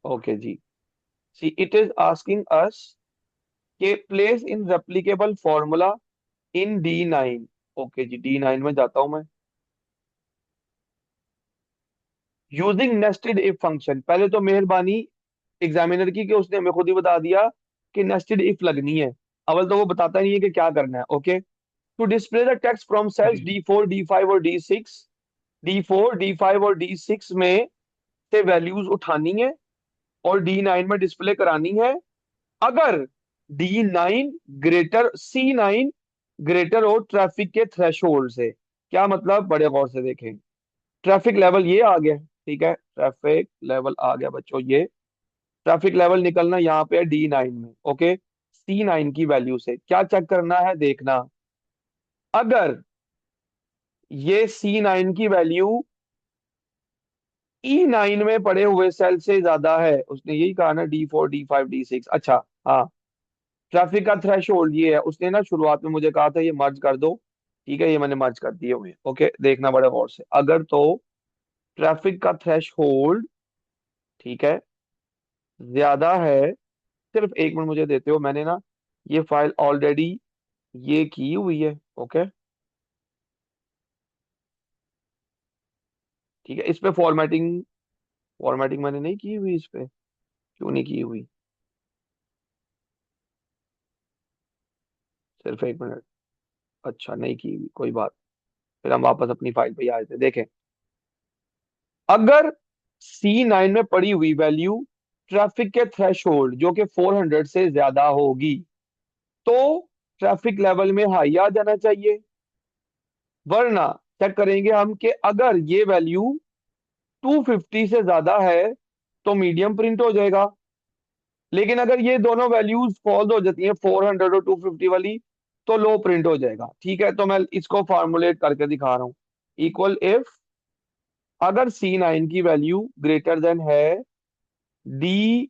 Okay जी। See it is asking us के place in replicable formula in D9। Okay जी, D9 में जाता हूं मैं। यूजिंग नेस्टेड इफ फंक्शन, पहले तो मेहरबानी एग्जामिनर की कि उसने हमें खुद ही बता दिया कि नेस्टेड इफ लगनी है। अव्वल तो वो बताता नहीं है कि क्या करना है। Okay, to display the text from cells G D4 D5 और D6, D4 D5 और D6 में से वैल्यूज उठानी है और D9 में डिस्प्ले करानी है। अगर D9 ग्रेटर C9 ग्रेटर हो ट्रैफिक के थ्रेशोल्ड से। क्या मतलब, बड़े गौर से देखें। ट्रैफिक लेवल ये आ गया, ठीक है, ट्रैफिक लेवल आ गया बच्चों ये। ट्रैफिक लेवल निकलना यहाँ पे है D9 में। ओके, C9 की वैल्यू से क्या चेक करना है, देखना। अगर ये C9 की वैल्यू E9 में पड़े हुए सेल से ज्यादा है, उसने यही कहा ना, D4 D5 D6। अच्छा, हाँ, ट्रैफिक का थ्रेश होल्ड ये है। उसने ना शुरुआत में मुझे कहा था ये मर्ज कर दो, ठीक है, ये मैंने मर्ज कर दिए हुए हैं। ओके, देखना बड़े गौर से। अगर तो ट्रैफिक का थ्रेश होल्ड, ठीक है, ज्यादा है, सिर्फ एक मिनट मुझे देते हो, मैंने ना ये फाइल ऑलरेडी ये की हुई है। ओके, ठीक है, इस पे फॉर्मेटिंग, फॉर्मेटिंग मैंने नहीं की हुई इस पे। क्यों नहीं की हुई, सिर्फ एक मिनट। अच्छा, नहीं की हुई, कोई बात। फिर हम वापस अपनी फाइल पे ही आए थे, देखें। अगर C9 में पड़ी हुई वैल्यू ट्रैफिक के थ्रेशोल्ड जो कि 400 से ज्यादा होगी, तो ट्रैफिक लेवल में हाई आ जाना चाहिए। वरना चेक करेंगे हम कि अगर ये वैल्यू 250 से ज्यादा है तो मीडियम प्रिंट हो जाएगा। लेकिन अगर ये दोनों वैल्यूज फॉल्स हो जाती हैं, 400 और 250 वाली, तो लो प्रिंट हो जाएगा। ठीक है, तो मैं इसको फॉर्मुलेट करके दिखा रहा हूँ। इक्वल इफ, अगर C9 की वैल्यू ग्रेटर देन है डी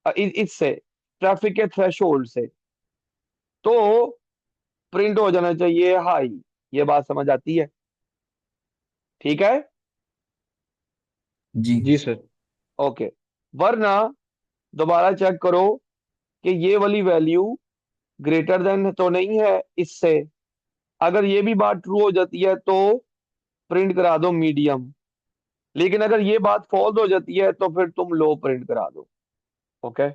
इससे, ट्रैफिक के थ्रेशोल्ड से, तो प्रिंट हो जाना चाहिए हाई। ये बात समझ आती है? ठीक है, जी जी सर। ओके। वरना दोबारा चेक करो कि ये वाली वैल्यू ग्रेटर देन तो नहीं है इससे। अगर ये भी बात ट्रू हो जाती है तो प्रिंट करा दो मीडियम। लेकिन अगर ये बात फॉल्स हो जाती है तो फिर तुम लो प्रिंट करा दो। ओके,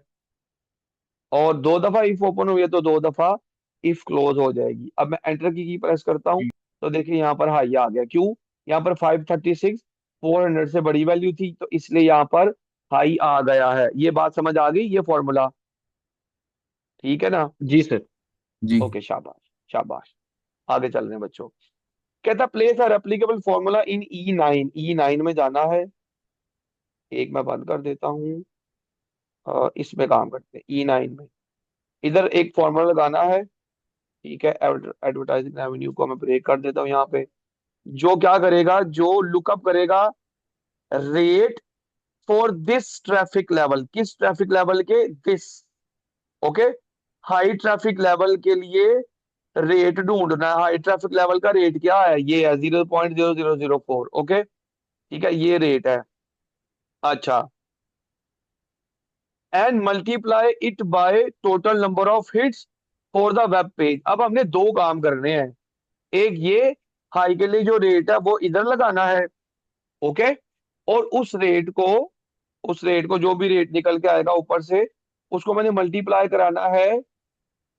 और दो दफा इफ ओपन हुई है तो दो दफा इफ क्लोज हो जाएगी। अब मैं एंटर की प्रेस करता हूँ, जी तो देखिए यहाँ पर हाई आ गया। क्यों? यहाँ पर 536 400 से बड़ी वैल्यू थी, तो इसलिए यहाँ पर हाई आ गया है। ये बात समझ आ गई, ये फॉर्मूला? ठीक है ना? जी सर। जी ओके, शाबाश शाबाश। आगे चल रहे हैं बच्चों। कहता place are applicable formula in E9। E9 में जाना है। एक मैं बंद कर देता हूँ, इसमें काम करते हैं E9 में। इधर एक फॉर्मूला लगाना है, ठीक है। एडवर्टाइजिंग रेवेन्यू को मैं ब्रेक कर देता हूँ यहाँ पे। जो क्या करेगा, जो लुकअप करेगा rate for this traffic level, किस ट्रैफिक लेवल के, this. Okay, high traffic level के लिए रेट ढूंढना है। हाई ट्रैफिक लेवल का रेट क्या है, ये है 0.0004। ओके, ठीक है, ये रेट है। अच्छा, and multiply it by total number of hits for the web page. अब हमने दो काम करने हैं। एक ये, हाई के लिए जो रेट है वो इधर लगाना है। ओके, और उस रेट को जो भी रेट निकल के आएगा ऊपर से, उसको मैंने मल्टीप्लाई कराना है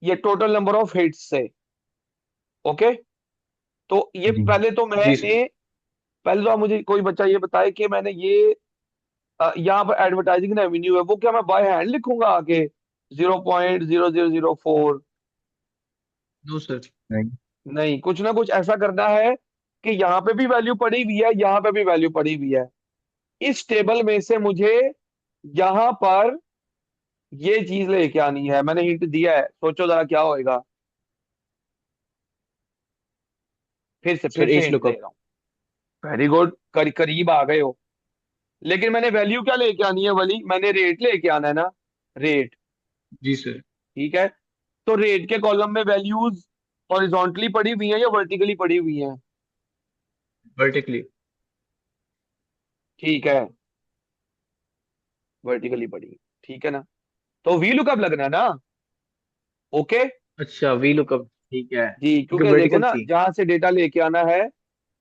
ये टोटल नंबर ऑफ हिट्स से। ओके, तो ये जी पहले तो जी सर। मैंने, पहले तो आप मुझे कोई बच्चा ये बताए कि मैंने ये यहाँ पर एडवर्टाइजिंग रेवेन्यू है, वो क्या मैं बाय हैंड लिखूंगा आगे 0.0004? No sir. नहीं। नहीं, कुछ ना कुछ ऐसा करना है कि यहाँ पे भी वैल्यू पड़ी हुई है, यहाँ पे भी वैल्यू पड़ी हुई है। इस टेबल में से मुझे यहाँ पर ये चीज लेके आनी है। मैंने हिंट दिया है, सोचो जरा क्या होएगा। फिर सर से एज हिंट दे लुकअप। रहा हूँ। वेरी गुड, करीब आ गए हो। लेकिन मैंने वैल्यू क्या लेके आनी है वाली, मैंने रेट लेके आना है ना, रेट। जी सर। ठीक है, तो रेट के कॉलम में वैल्यूज हॉरिजॉन्टली पड़ी हुई हैं या वर्टिकली पड़ी हुई हैं? वर्टिकली। ठीक है, वर्टिकली पड़ी, ठीक है ना। तो वी लुकअप लगना है ना। ओके। अच्छा, वी लुकअप, ठीक है, जी, क्योंकि क्योंकि देखो वर्टिकल ना, थी। जहां से डेटा लेके आना है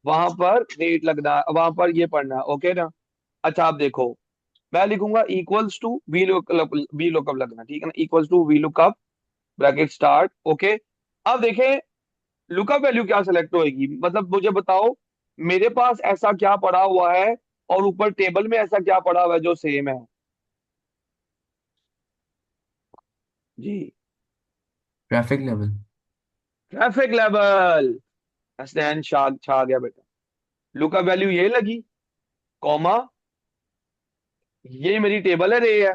वहां पर रेट लगना, वहां पर ये पढ़ना है, ओके ना। अच्छा आप देखो, मैं लिखूंगा इक्वल्स टू वी लुकअप लगना, ठीक है ना, equals to V lookup bracket start, okay. अब देखें लुकअप वैल्यू क्या सेलेक्ट होएगी, मतलब मुझे बताओ मेरे पास ऐसा क्या पड़ा हुआ है और ऊपर टेबल में ऐसा क्या पड़ा हुआ है जो सेम है। जी। Traffic level. Traffic level. Hasnain Shah छा गया बेटा। लुकअप वैल्यू ये लगी, कॉमा, ये मेरी टेबल है रे है।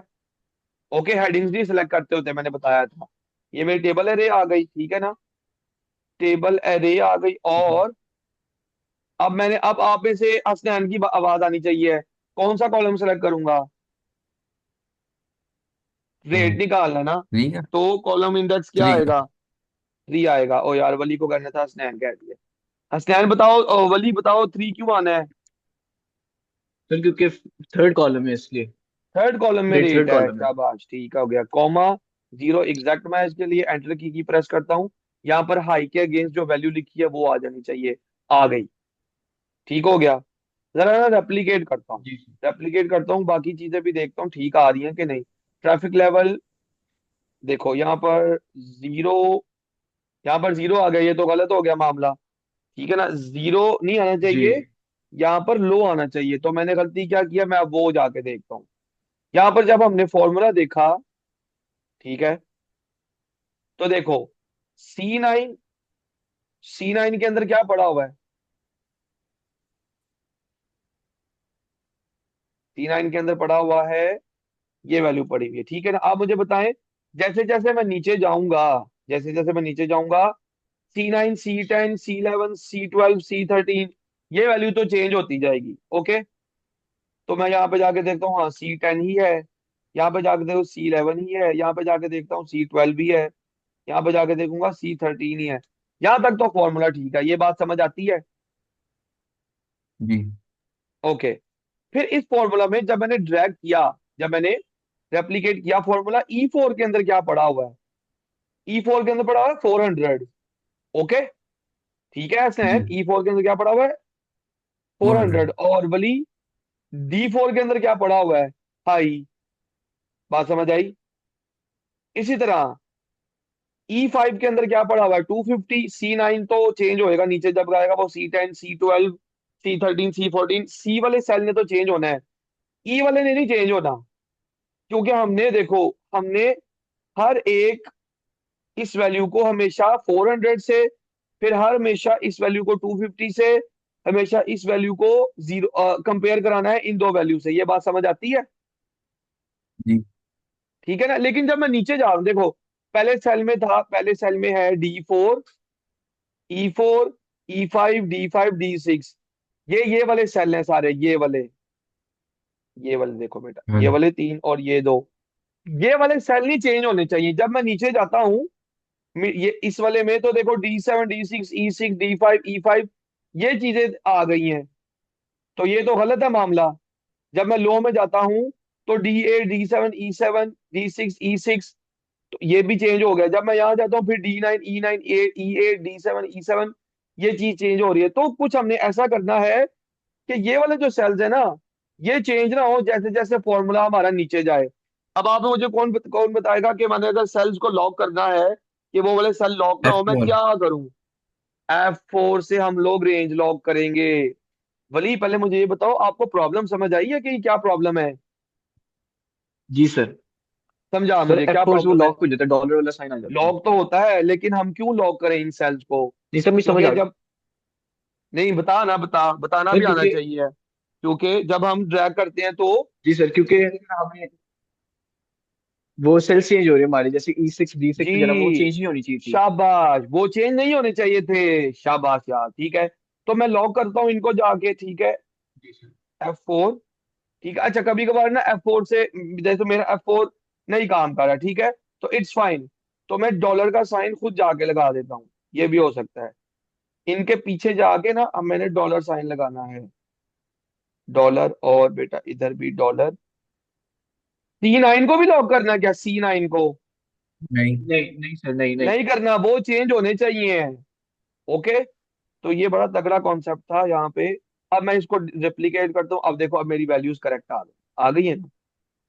ओके, हेडिंग्स नहीं सिलेक्ट करते होते, मैंने बताया था। ये मेरी टेबल एरे आ गई, ठीक है ना, टेबल एरे आ गई। और अब मैंने, अब आप में से हसनैन की आवाज आनी चाहिए, कौन सा कॉलम सेलेक्ट करूंगा। रेट निकालना है ना। थ्री का। तो कॉलम इंडेक्स क्या थ्री का। आएगा, 3 आएगा। ओ यार, वली को करना था, हसनैन कह दिया। हसनैन बताओ, वली बताओ 3 क्यों आना है। सर क्योंकि थर्ड कॉलम है इसलिए। थर्ड कॉलम में रेट रेट थर्ड है, कॉलम है। शाबाश, ठीक हो गया। कॉमा, जीरो एग्जैक्ट मैच के लिए एंटर की प्रेस करता हूँ। यहाँ पर हाई के अगेंस्ट जो वैल्यू लिखी है वो आ जानी चाहिए, आ गई, ठीक हो गया। जरा ना रेप्लीकेट करता हूँ, जी सर। रेप्लीकेट करता हूँ, बाकी चीजें भी देखता हूँ ठीक आ रही हैं कि नहीं। ट्रैफिक लेवल देखो यहाँ पर जीरो, यहाँ पर जीरो आ गया, ये तो गलत हो गया मामला, ठीक है ना, जीरो नहीं आना जी। चाहिए, यहाँ पर लो आना चाहिए। तो मैंने गलती क्या किया, मैं अब वो जाके देखता हूँ। यहाँ पर जब हमने फॉर्मूला देखा, ठीक है, तो देखो C9, C9 के अंदर क्या पड़ा हुआ है, C9 के अंदर पड़ा हुआ है, ये वैल्यू पड़ी हुई है, ठीक है ना। आप मुझे बताएं, जैसे जैसे मैं नीचे जाऊंगा, जैसे जैसे मैं नीचे जाऊंगा, C9, C10, C11, C12, C13, ये वैल्यू तो चेंज होती जाएगी, ओके। तो मैं यहाँ पे जाके देखता हूँ, हाँ C10 ही है, यहाँ पे जाके देखो C11 ही है, यहाँ पे जाके देखता हूँ C12 भी है, यहाँ पे जाके देखूंगा C13 ही है। यहाँ तक तो फॉर्मूला ठीक है, ये बात समझ आती है। जी। ओके। फिर इस फॉर्मूला में जब मैंने ड्रैग किया, जब मैंने रेप्लिकेट किया फॉर्मूला, E4 के अंदर क्या पड़ा हुआ है, E4 के अंदर पड़ा हुआ है 400, ओके, ठीक है जी। सर। E4 के अंदर क्या पड़ा हुआ है, फोर 400। हंड्रेड और वली D4 के अंदर क्या पड़ा हुआ है, हाई। बात समझ आई। इसी तरह E5 के अंदर क्या पड़ा हुआ है, 250। C9 तो चेंज होएगा नीचे जब आएगा, वो C10, C12, C13, C14, सी वाले सेल ने तो चेंज होना है, ई वाले ने नहीं चेंज होना। क्योंकि हमने देखो, हमने हर एक इस वैल्यू को हमेशा 400 से, फिर हर हमेशा इस वैल्यू को 250 से, हमेशा इस वैल्यू को जीरो कंपेयर कराना है इन दो वैल्यू से। ये बात समझ आती है, जी। ठीक है ना। लेकिन जब मैं नीचे जा रहा हूं, देखो पहले सेल में था, पहले सेल में है D4, E4, E5, D5, D6, ये वाले सेल हैं सारे, ये वाले देखो बेटा, हाँ ये जी। वाले तीन और ये दो, ये वाले सेल नहीं चेंज होने चाहिए। जब मैं नीचे जाता हूँ, ये इस वाले में तो देखो D7, D6, E6, D5, E5, ये चीजें आ गई हैं, तो ये तो गलत है मामला। जब मैं लो में जाता हूँ तो D8, D7, E7, D6, E6, तो ये भी चेंज हो गया। जब मैं यहाँ जाता हूँ फिर D9, E9, E8, D7, E7, ये चीज चेंज हो रही है। तो कुछ हमने ऐसा करना है कि ये वाले जो सेल्स है ना, ये चेंज ना हो जैसे जैसे फॉर्मूला हमारा नीचे जाए। अब आप मुझे कौन बताएगा कि मैंने अगर सेल्स को लॉक करना है कि वो वाले सेल लॉक ना हो, मैं F4। क्या करूं। F4 से हम लोग रेंज लॉक करेंगे। वली पहले मुझे ये बताओ, आपको प्रॉब्लम समझ आई है कि क्या प्रॉब्लम है, जी सर। समझा सर मुझे क्या F4 से वो प्रॉब्लम है। लॉक हो जाता है, डॉलर वाला साइन आ जाता है। लॉक तो होता है, लेकिन हम क्यों लॉक करें इन सेल्स को, नहीं सर, मुझे समझ क्योंकि आ गया। जब, नहीं बता ना, बताना सर भी आना क्योंकि, चाहिए, क्योंकि जब हम ड्रैग करते हैं तो, जी सर, क्योंकि हमें वो सेल चेंज हो रही है हमारी, जैसे E6, D6 वगैरह, वो जी चेंज नहीं होनी चाहिए थी। शाबाश, वो चेंज नहीं होने चाहिए थे, शाबाश यार, ठीक है। तो मैं लॉक करता हूँ इनको जाके, ठीक है, जी सर। F4, ठीक है। अच्छा कभी कभार ना F4 से, जैसे मेरा F4 नहीं काम कर रहा, ठीक है, तो इट्स फाइन, तो मैं डॉलर का साइन खुद जाके लगा देता हूँ, ये भी हो सकता है। इनके पीछे जाके ना अब मैंने डॉलर साइन लगाना है, डॉलर, और बेटा इधर भी डॉलर, C9 को भी लॉक करना है क्या, C9 को? नहीं। नहीं नहीं सर, नहीं नहीं। नहीं करना, वो चेंज होने चाहिए। ओके, तो ये बड़ा तगड़ा कॉन्सेप्ट था यहाँ पे। अब मैं इसको रेप्लिकेट करता हूँ, अब देखो अब मेरी वैल्यूज करेक्ट आ गई है ना।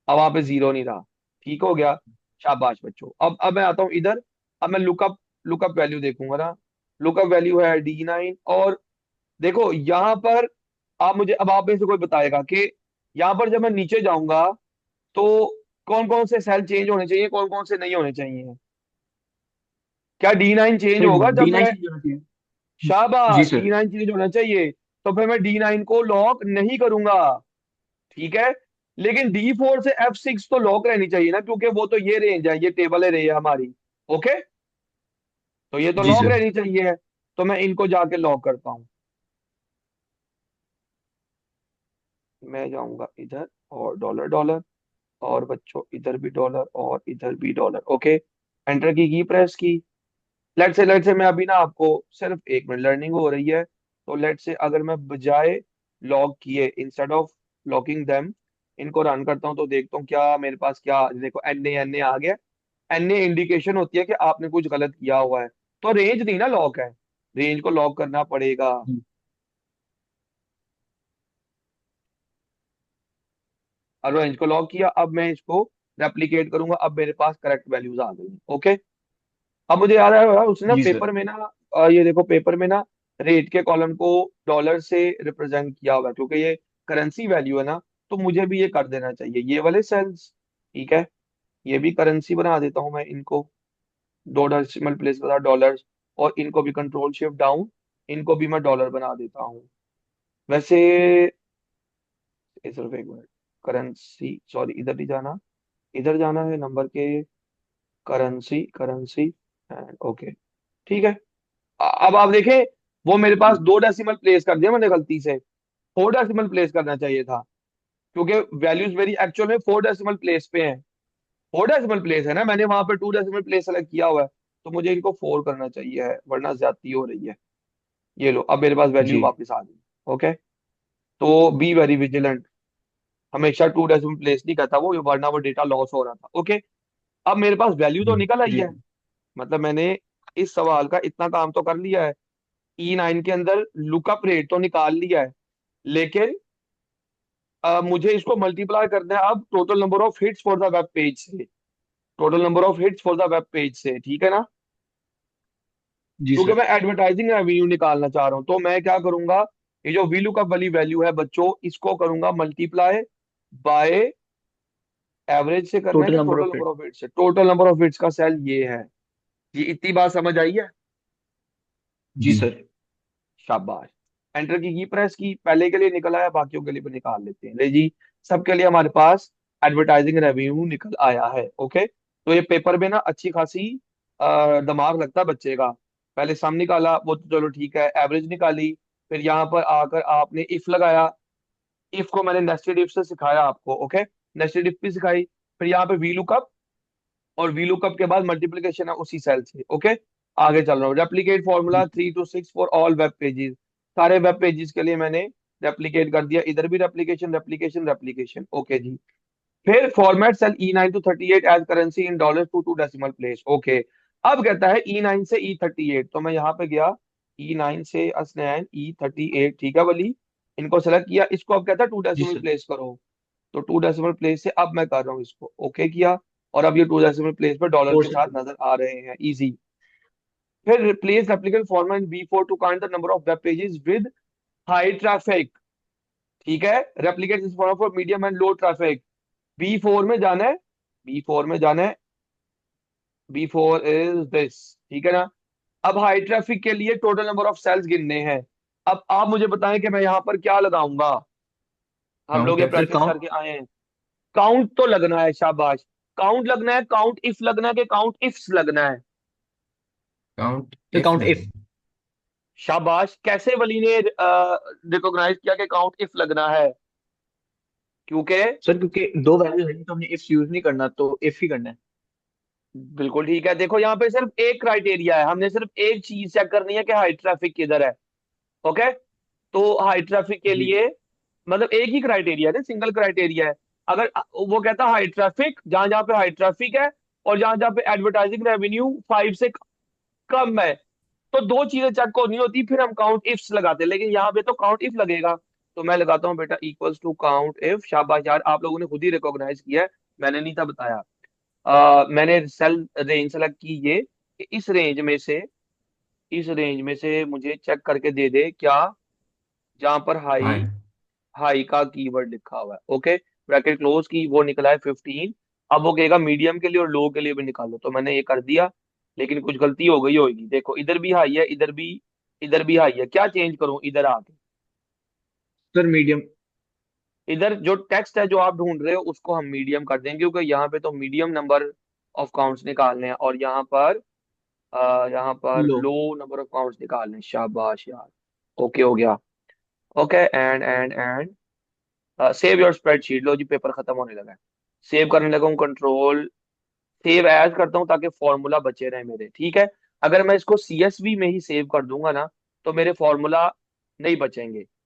अब वहां पे जीरो नहीं रहा, ठीक हो गया। शाबाश बच्चों। अब मैं आता हूँ इधर। अब मैं लुकअप वैल्यू देखूंगा ना। लुकअप वैल्यू है D9। और देखो यहाँ पर, आप मुझे, अब आप में से कोई बताएगा कि यहाँ पर जब मैं नीचे जाऊंगा तो कौन कौन से सेल चेंज होने चाहिए, कौन कौन से नहीं होने चाहिए? क्या D9 चेंज सर होगा जब D9 मैं? चेंज होना चाहिए। जी शाबाश, सर। D9 चेंज होना चाहिए। तो फिर मैं D9 को लॉक नहीं करूंगा, ठीक है। लेकिन D4 से F6 तो लॉक रहनी चाहिए ना, क्योंकि वो तो ये रेंज है, ये टेबल है रही है हमारी। ओके, तो ये तो जी लॉक सर। रहनी चाहिए। तो मैं इनको जाके लॉक करता हूँ। मैं जाऊंगा इधर, और डॉलर डॉलर, और बच्चों इधर भी डॉलर और इधर भी डॉलर। ओके, एंटर की प्रेस की। लेट से मैं अभी ना आपको, सिर्फ 1 मिनट लर्निंग हो रही है, तो लेट से अगर मैं बजाय लॉक किए, इंस्टेड ऑफ लॉकिंग देम, इनको रन करता हूँ तो देखता हूँ क्या मेरे पास, क्या देखो एन ए आ गया। एन ए इंडिकेशन होती है कि आपने कुछ गलत किया हुआ है। तो रेंज नहीं ना लॉक है, रेंज को लॉक करना पड़ेगा। जी और रेंज को लॉक किया, अब मैं इसको रेप्लिकेट करूंगा, अब मेरे पास करेक्ट वैल्यूज आ गई। ओके, अब मुझे याद आया उसने ना जी सर। पेपर में ना, ये देखो पेपर में ना रेट के कॉलम को डॉलर से रिप्रेजेंट किया हुआ है, क्योंकि ये करेंसी वैल्यू है ना। तो मुझे भी ये कर देना चाहिए, ये वाले सेल्स, ठीक है। ये भी करेंसी बना देता हूँ मैं इनको, दो डेसिमल प्लेस बता डॉलर। और इनको भी कंट्रोल शिफ्ट डाउन, इनको भी मैं डॉलर बना देता हूँ। वैसे सिर्फ 1 मिनट, करेंसी सॉरी, इधर नहीं जाना, इधर जाना है नंबर के, करेंसी करेंसी एंड ओके, ठीक है। अब आप देखें, वो मेरे पास 2 डेसिमल प्लेस कर दिया मैंने गलती से, 4 डेसिमल प्लेस करना चाहिए था, क्योंकि वैल्यूज मेरी एक्चुअल में 4 डेसिमल प्लेस पे है। 4 डेसिमल प्लेस है ना, मैंने वहां पे 2 डेसिमल प्लेस सेलेक्ट किया हुआ है। तो मुझे इनको 4 करना चाहिए है, वरना ज्यादती हो रही है। ये लो, अब मेरे पास वैल्यू जी वापस आ गई। ओके, तो बी वेरी विजिलेंट, हमेशा 2 डेसिमल प्लेस नहीं करता वो, वरना वो डेटा लॉस हो रहा था। ओके, अब मेरे पास वैल्यू तो जी। निकल आई जी है। मतलब मैंने इस सवाल का इतना काम तो कर लिया है। E9 के अंदर लुकअप रेट तो निकाल लिया है, लेकिन मुझे इसको मल्टीप्लाई करना है अब total number of hits for the web page से, total number of hits for the web page से, ठीक है ना। जी क्योंकि सर। मैं एडवर्टाइजिंग रेवेन्यू निकालना चाह रहा हूँ, तो मैं क्या करूंगा, ये जो वी लुकअप वाली वैल्यू है बच्चों, इसको करूंगा मल्टीप्लाई बाय, एवरेज से करना है टोटल कि number total of number hit. Of hits से? टोटल नंबर ऑफ हिट्स का सेल ये है। ये इतनी बात समझ आई है? जी जी। सर। शाबाश। एंटर की प्रेस की, पहले के लिए निकल आया, बाकियों के लिए भी निकाल लेते हैं। ले जी, सबके लिए हमारे पास एडवर्टाइजिंग रेवेन्यू निकल आया है। ओके, तो ये पेपर में ना अच्छी खासी दिमाग लगता है बच्चे का। पहले सम निकाला, वो तो चलो ठीक है, एवरेज निकाली, फिर यहाँ पर आकर आपने इफ लगाया। इफ को मैंने नेस्टेड इफ से सिखाया आपको। ओके, नेस्टेड इफ भी सिखाई। फिर यहाँ पे वी लुकअप, और वी लुकअप के बाद मल्टीप्लीकेशन है उसी सेल से। ओके, आगे चल रहा हूँ। Replicate formula 3 to 6 for all web pages, सारे वेब पेजेस के लिए मैंने रेप्लीकेट कर दिया। इधर भी रेप्लीकेशन रेप्लीकेशन रेप्लीकेशन। ओके जी। फिर format cell E9 to 38 as currency in dollar two decimal place. Okay, अब कहता है E9 से E38, तो मैं यहाँ पे गया, E9 से असनैन E38, ठीक है वली, इनको सेलेक्ट किया। इसको अब कहता है टू जी डेसिमल सर। प्लेस करो। तो 2 डेसिमल प्लेस से अब मैं कर रहा हूँ इसको, ओके किया। और अब ये 2 डेसिमल प्लेस पे डॉलर फोर के से साथ नजर आ रहे हैं, इजी। फिर replace application format B4 to count the number of web pages with high traffic, ठीक है। Replicate this form for medium and low traffic. B4 में जाना है, B4 में जाना है, B4 इज दिस, ठीक है ना। अब हाई ट्रैफिक के लिए टोटल नंबर ऑफ सेल्स गिनने हैं। अब आप मुझे बताएं कि मैं यहाँ पर क्या लगाऊंगा। हम लोग काउंट ये एफ। Sir practice count. करके आए हैं। काउंट तो लगना है, शाबाश। काउंट लगना है, काउंट इफ लगना है कि काउंट इफ्स लगना है? Count sir if count if. लगेगा। शाबाश। कैसे वली ने रिकॉग्नाइज किया कि काउंट इफ लगना है? क्योंकि, सर क्योंकि दो वैल्यू है तो हमने इफ यूज नहीं करना, तो इफ ही करना है। बिल्कुल ठीक है। देखो यहाँ पे सिर्फ एक क्राइटेरिया है, हमने सिर्फ एक चीज चेक करनी है कि हाई ट्रैफिक किधर है। ओके, तो हाई ट्रैफिक के जी लिए मतलब एक ही क्राइटेरिया है, सिंगल क्राइटेरिया है। अगर वो कहता हाई ट्रैफिक, जहां जहां पे हाई ट्रैफिक है और जहां जहां पे एडवर्टाइजिंग रेवेन्यू 5 से कम है, तो दो चीजें चेक होनी होती, फिर हम काउंट इफ्स लगाते, लेकिन यहाँ पे तो काउंट इफ लगेगा। तो मैं लगाता हूँ बेटा इक्वल्स टू काउंट इफ। शाबाश यार, आप लोगों ने खुद ही रिकॉग्नाइज किया है, मैंने नहीं था बताया। मैंने सेल रेंज सेलेक्ट की ये कि इस रेंज में से मुझे चेक करके दे दे क्या, जहां पर हाई, हाय। हाई का कीवर्ड लिखा हुआ है। ओके, ब्रैकेट क्लोज की, वो निकला है 15। अब वो कहेगा मीडियम के लिए और लो के लिए भी निकालो, तो मैंने ये कर दिया, लेकिन कुछ गलती हो गई होगी। देखो इधर भी हाई है, इधर भी हाई है, क्या चेंज करूं इधर आके? Sir medium. इधर जो टेक्स्ट है जो आप ढूंढ रहे हो उसको हम मीडियम कर देंगे, क्योंकि यहाँ पे तो मीडियम नंबर ऑफ काउंट्स निकालने हैं और यहाँ पर लो। लो नंबर ऑफ काउंट्स निकालने हैं। शाबाश यार, ओके हो गया। Okay, and save your spreadsheet. लो जी, पेपर खत्म होने लगा है। सेव करने लगा हूँ, कंट्रोल सेव एज करता हूँ ताकि फॉर्मूला बचे रहे मेरे, ठीक है। अगर मैं इसको सीएसवी में ही सेव कर दूंगा ना, तो मेरे फॉर्मूला नहीं बचेंगे।